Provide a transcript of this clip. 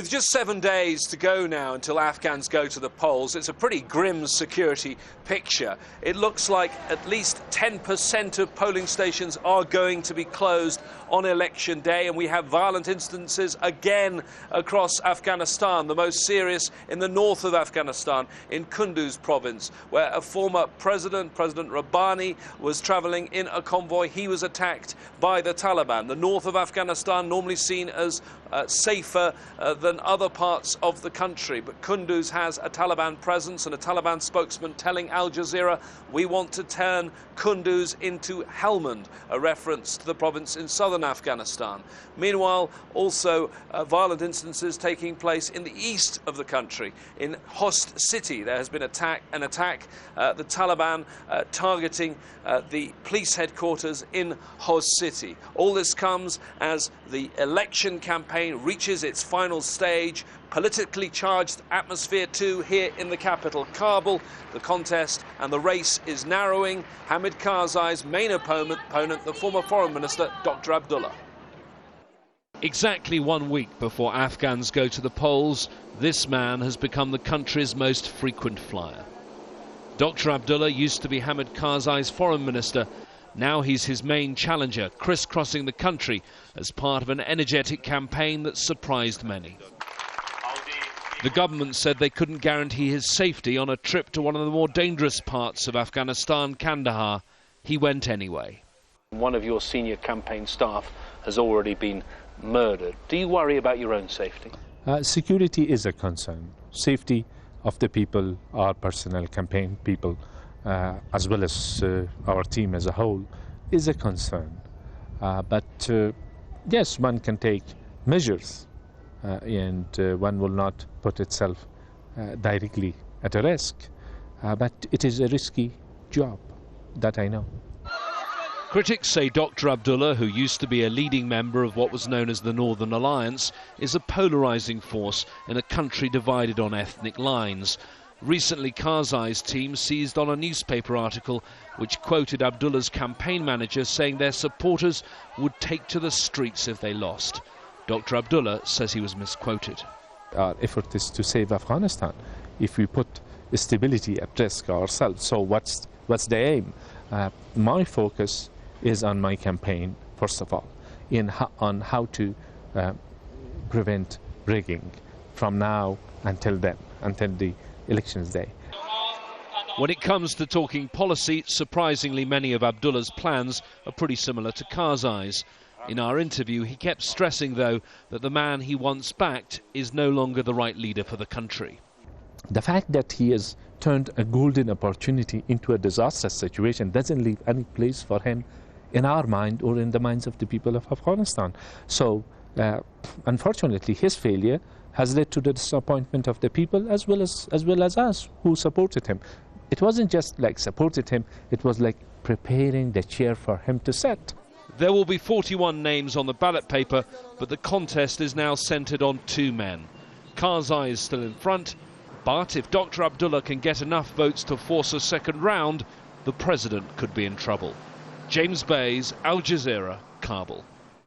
With just 7 days to go now until Afghans go to the polls, it's a pretty grim security picture. It looks like at least 10% of polling stations are going to be closed on election day, and we have violent instances again across Afghanistan, the most serious in the north of Afghanistan, in Kunduz province, where a former President Rabbani, was travelling in a convoy. He was attacked by the Taliban. The north of Afghanistan, normally seen as safer than other parts of the country, but Kunduz has a Taliban presence, and a Taliban spokesman telling Al Jazeera, "We want to turn Kunduz into Helmand," a reference to the province in southern Afghanistan. Meanwhile, also violent instances taking place in the east of the country. In Host City, there has been an attack, the Taliban targeting the police headquarters in Host City. All this comes as the election campaign reaches its final stage. Politically charged atmosphere too here in the capital, Kabul. The contest and the race is narrowing. Hamid Karzai's main opponent, the former foreign minister, Dr. Abdullah. Exactly 1 week before Afghans go to the polls, this man has become the country's most frequent flyer. Dr. Abdullah used to be Hamid Karzai's foreign minister. Now he's his main challenger, crisscrossing the country as part of an energetic campaign that surprised many. The government said they couldn't guarantee his safety on a trip to one of the more dangerous parts of Afghanistan, Kandahar. He went anyway. One of your senior campaign staff has already been murdered. Do you worry about your own safety? Security is a concern. Safety of the people, our personnel campaign people, as well as our team as a whole, is a concern. But yes, one can take measures, and one will not put itself directly at a risk. But it is a risky job, that I know. Critics say Dr. Abdullah, who used to be a leading member of what was known as the Northern Alliance, is a polarising force in a country divided on ethnic lines. Recently, Karzai's team seized on a newspaper article which quoted Abdullah's campaign manager saying their supporters would take to the streets if they lost. Dr. Abdullah says he was misquoted. Our effort is to save Afghanistan. If we put stability at risk ourselves, so what's the aim? My focus is on my campaign, first of all, on how to prevent rigging from now until then, until the elections day. When it comes to talking policy, surprisingly many of Abdullah's plans are pretty similar to Karzai's. In our interview, he kept stressing, though, that the man he once backed is no longer the right leader for the country. The fact that he has turned a golden opportunity into a disastrous situation doesn't leave any place for him in our mind or in the minds of the people of Afghanistan. So, unfortunately, his failure has led to the disappointment of the people as well as us who supported him. It wasn't just like supported him, it was like preparing the chair for him to sit. There will be 41 names on the ballot paper, but the contest is now centred on 2 men. Karzai is still in front, but if Dr. Abdullah can get enough votes to force a second round, the president could be in trouble. James Bays, Al Jazeera, Kabul.